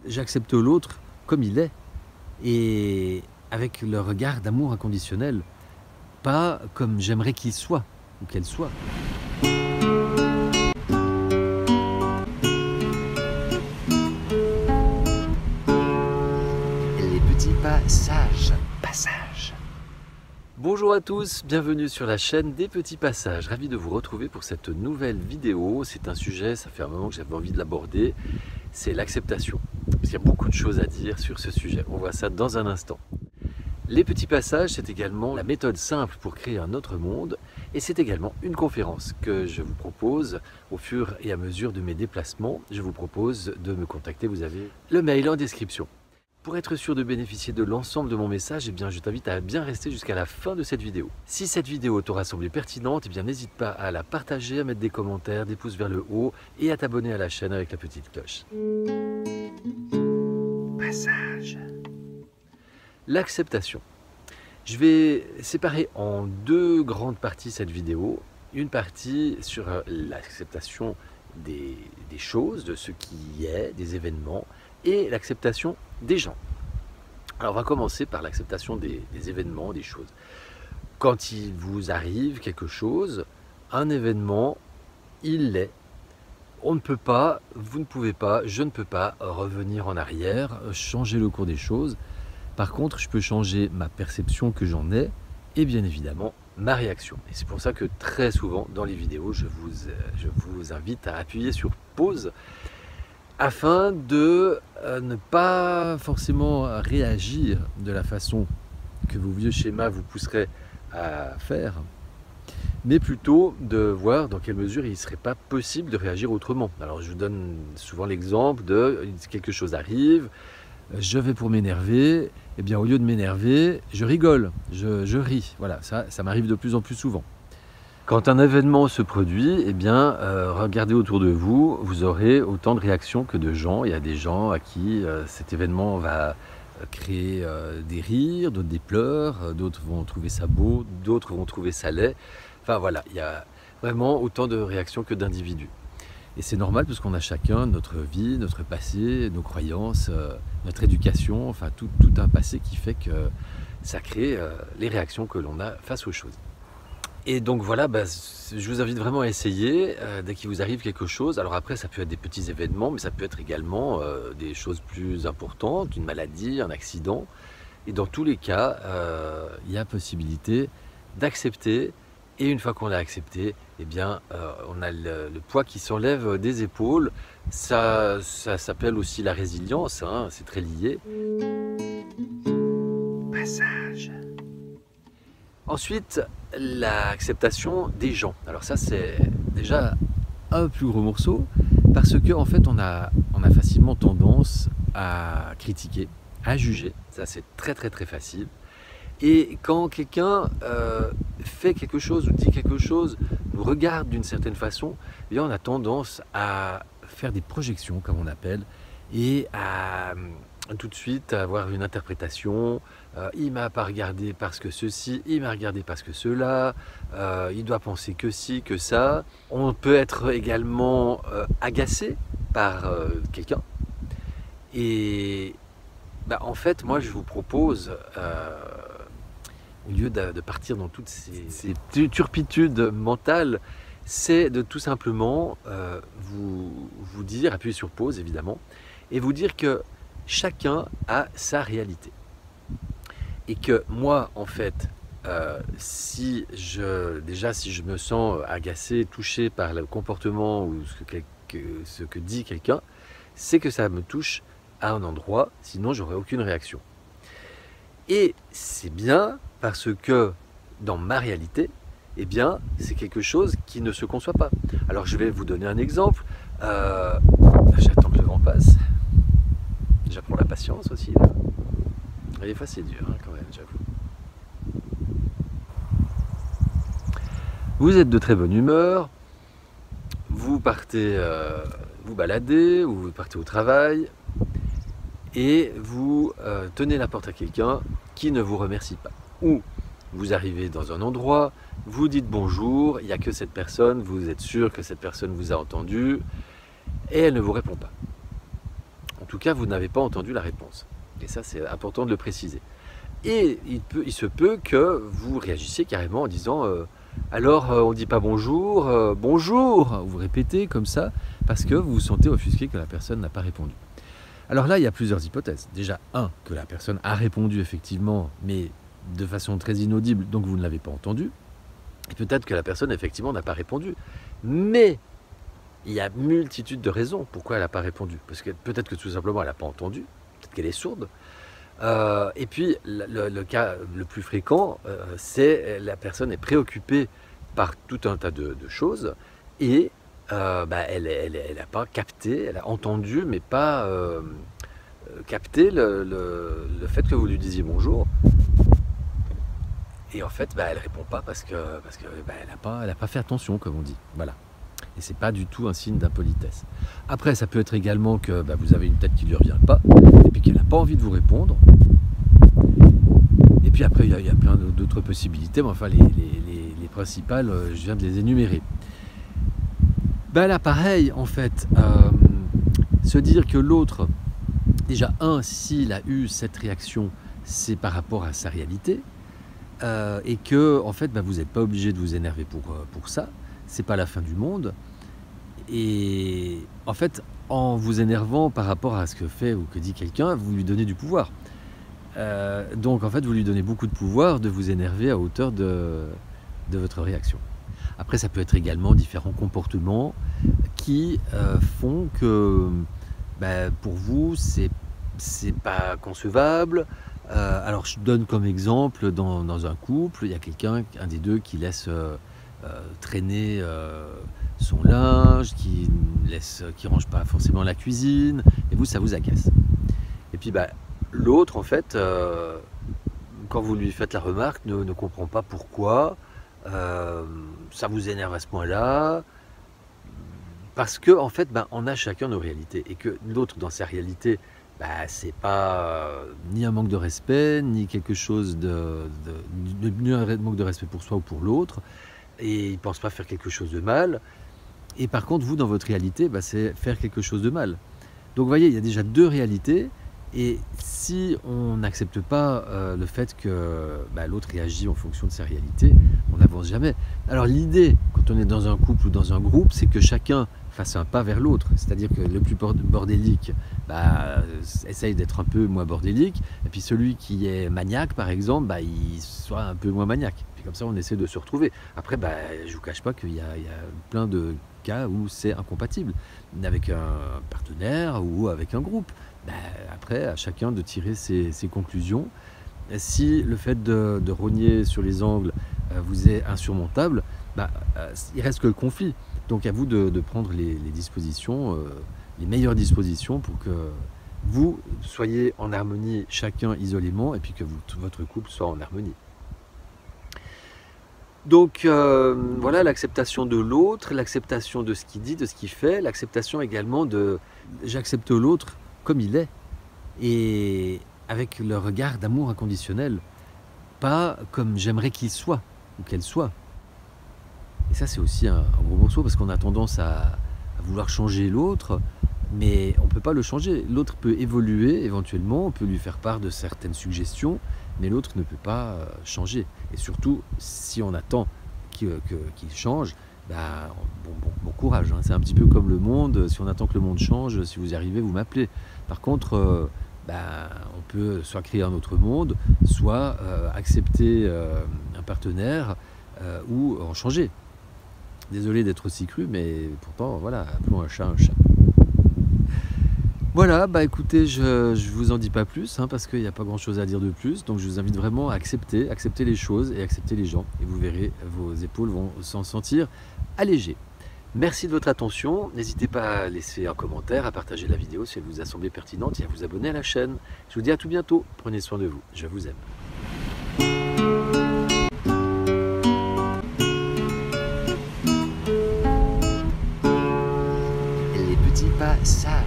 j'accepte l'autre comme il est et avec le regard d'amour inconditionnel, pas comme j'aimerais qu'il soit ou qu'elle soit. Les petits passages. Bonjour à tous, bienvenue sur la chaîne des petits passages. Ravi de vous retrouver pour cette nouvelle vidéo. C'est un sujet, ça fait un moment que j'avais envie de l'aborder, c'est l'acceptation. Il y a beaucoup de choses à dire sur ce sujet, on voit ça dans un instant. Les petits passages, c'est également la méthode simple pour créer un autre monde et c'est également une conférence que je vous propose au fur et à mesure de mes déplacements. Je vous propose de me contacter, vous avez le mail en description. Pour être sûr de bénéficier de l'ensemble de mon message, je t'invite à bien rester jusqu'à la fin de cette vidéo. Si cette vidéo t'aura semblé pertinente, n'hésite pas à la partager, à mettre des commentaires, des pouces vers le haut et à t'abonner à la chaîne avec la petite cloche. Passage. L'acceptation. Je vais séparer en deux grandes parties cette vidéo. Une partie sur l'acceptation des choses, de ce qui est, des événements, et l'acceptation des gens. Alors on va commencer par l'acceptation des événements, des choses. Quand il vous arrive quelque chose, un événement, il l'est. On ne peut pas, vous ne pouvez pas, je ne peux pas revenir en arrière, changer le cours des choses. Par contre, je peux changer ma perception que j'en ai et bien évidemment ma réaction. Et c'est pour ça que très souvent dans les vidéos, je vous invite à appuyer sur pause afin de ne pas forcément réagir de la façon que vos vieux schémas vous pousseraient à faire, mais plutôt de voir dans quelle mesure il ne serait pas possible de réagir autrement. Alors je vous donne souvent l'exemple de quelque chose arrive, je vais pour m'énerver, et bien au lieu de m'énerver, je rigole, je ris. Voilà, ça m'arrive de plus en plus souvent. Quand un événement se produit, regardez autour de vous, vous aurez autant de réactions que de gens. Il y a des gens à qui cet événement va créer des rires, d'autres des pleurs, d'autres vont trouver ça beau, d'autres vont trouver ça laid. Enfin voilà, il y a vraiment autant de réactions que d'individus. Et c'est normal parce qu'on a chacun notre vie, notre passé, nos croyances, notre éducation, enfin tout un passé qui fait que ça crée les réactions que l'on a face aux choses. Et donc voilà, je vous invite vraiment à essayer dès qu'il vous arrive quelque chose. Alors après, ça peut être des petits événements, mais ça peut être également des choses plus importantes, une maladie, un accident. Et dans tous les cas, il y a possibilité d'accepter. Et une fois qu'on l'a accepté, on a le poids qui s'enlève des épaules. Ça s'appelle aussi la résilience, hein, c'est très lié. Passage. Ensuite, l'acceptation des gens. Alors ça, c'est déjà un plus gros morceau parce que en fait, on a facilement tendance à critiquer, à juger. Ça, c'est très facile. Et quand quelqu'un fait quelque chose ou dit quelque chose, nous regarde d'une certaine façon, on a tendance à faire des projections, comme on appelle, et à tout de suite avoir une interprétation. Il m'a pas regardé parce que ceci, il m'a regardé parce que cela, il doit penser que ci, que ça. On peut être également agacé par quelqu'un. Et en fait, moi je vous propose, au lieu de partir dans toutes ces turpitudes mentales, c'est de tout simplement vous dire, appuyer sur pause évidemment, et vous dire que chacun a sa réalité. Et que moi, en fait, si je me sens agacé, touché par le comportement ou ce que dit quelqu'un, c'est que ça me touche à un endroit, sinon j'aurais aucune réaction. Et c'est bien parce que dans ma réalité, c'est quelque chose qui ne se conçoit pas. Alors je vais vous donner un exemple. J'attends que le vent passe. J'apprends la patience aussi là. Et des fois c'est dur quand même, j'avoue. Vous êtes de très bonne humeur, vous partez vous balader ou vous partez au travail et vous tenez la porte à quelqu'un qui ne vous remercie pas. Ou vous arrivez dans un endroit, vous dites bonjour, il n'y a que cette personne, vous êtes sûr que cette personne vous a entendu et elle ne vous répond pas. On tout cas, vous n'avez pas entendu la réponse. Et ça, c'est important de le préciser. Et il se peut que vous réagissiez carrément en disant alors on ne dit pas bonjour, bonjour, vous répétez comme ça parce que vous vous sentez offusqué que la personne n'a pas répondu. Alors là, il y a plusieurs hypothèses. Déjà, que la personne a répondu effectivement, mais de façon très inaudible, donc vous ne l'avez pas entendu. Et peut-être que la personne effectivement n'a pas répondu. Mais il y a multitude de raisons pourquoi elle n'a pas répondu. Parce que peut-être que tout simplement elle n'a pas entendu, peut-être qu'elle est sourde. Et puis le cas le plus fréquent, c'est la personne est préoccupée par tout un tas de choses et elle n'a pas capté, elle a entendu mais pas capté le fait que vous lui disiez bonjour. Et en fait, elle ne répond pas parce que elle n'a pas fait attention, comme on dit. Voilà. Et c'est pas du tout un signe d'impolitesse. Après, ça peut être également que vous avez une tête qui ne lui revient pas, et puis qu'elle n'a pas envie de vous répondre. Et puis après, il y a plein d'autres possibilités, mais enfin, les principales, je viens de les énumérer. Là, pareil, en fait, se dire que l'autre, déjà, s'il a eu cette réaction, c'est par rapport à sa réalité, et que, en fait, vous n'êtes pas obligé de vous énerver pour ça. C'est pas la fin du monde. Et en fait, en vous énervant par rapport à ce que fait ou que dit quelqu'un, vous lui donnez du pouvoir. Donc en fait, vous lui donnez beaucoup de pouvoir de vous énerver à hauteur de votre réaction. Après, ça peut être également différents comportements qui font que pour vous, c'est pas concevable. Alors je donne comme exemple, dans un couple, il y a un des deux qui laisse traîner son linge, qui range pas forcément la cuisine, et vous, ça vous agace. Et puis l'autre, en fait, quand vous lui faites la remarque, ne comprend pas pourquoi ça vous énerve à ce point-là, parce que en fait, on a chacun nos réalités, et que l'autre, dans sa réalité, c'est pas ni un manque de respect, ni quelque chose ni un manque de respect pour soi ou pour l'autre, et il ne pense pas faire quelque chose de mal. Et par contre, vous, dans votre réalité, c'est faire quelque chose de mal. Donc vous voyez, il y a déjà deux réalités, et si on n'accepte pas le fait que l'autre réagit en fonction de sa réalité, on n'avance jamais. Alors l'idée, quand on est dans un couple ou dans un groupe, c'est que chacun fasse un pas vers l'autre, c'est-à-dire que le plus bordélique essaye d'être un peu moins bordélique, et puis celui qui est maniaque, par exemple, il soit un peu moins maniaque. Puis comme ça, on essaie de se retrouver. Après, je ne vous cache pas qu'il y a plein de cas où c'est incompatible, avec un partenaire ou avec un groupe. Après, à chacun de tirer ses conclusions. Si le fait de rogner sur les angles vous est insurmontable, il reste que le conflit. Donc à vous de prendre les dispositions, les meilleures dispositions pour que vous soyez en harmonie chacun isolément, et puis que votre couple soit en harmonie. Donc voilà, l'acceptation de l'autre, l'acceptation de ce qu'il dit, de ce qu'il fait, l'acceptation également j'accepte l'autre comme il est, et avec le regard d'amour inconditionnel, pas comme j'aimerais qu'il soit ou qu'elle soit. Et ça, c'est aussi un gros morceau, parce qu'on a tendance à vouloir changer l'autre, mais on ne peut pas le changer. L'autre peut évoluer éventuellement, on peut lui faire part de certaines suggestions, mais l'autre ne peut pas changer. Et surtout, si on attend qu'il change, bon courage. C'est un petit peu comme le monde. Si on attend que le monde change, si vous y arrivez, vous m'appelez. Par contre, on peut soit créer un autre monde, soit accepter un partenaire ou en changer. Désolé d'être aussi cru, mais pourtant, voilà, appelons un chat un chat. Voilà, écoutez, je vous en dis pas plus, parce qu'il n'y a pas grand chose à dire de plus, donc je vous invite vraiment à accepter les choses et accepter les gens, et vous verrez, vos épaules vont s'en sentir allégées. Merci de votre attention, n'hésitez pas à laisser un commentaire, à partager la vidéo si elle vous a semblé pertinente et à vous abonner à la chaîne. Je vous dis à tout bientôt, prenez soin de vous, je vous aime. Les petits pas, ça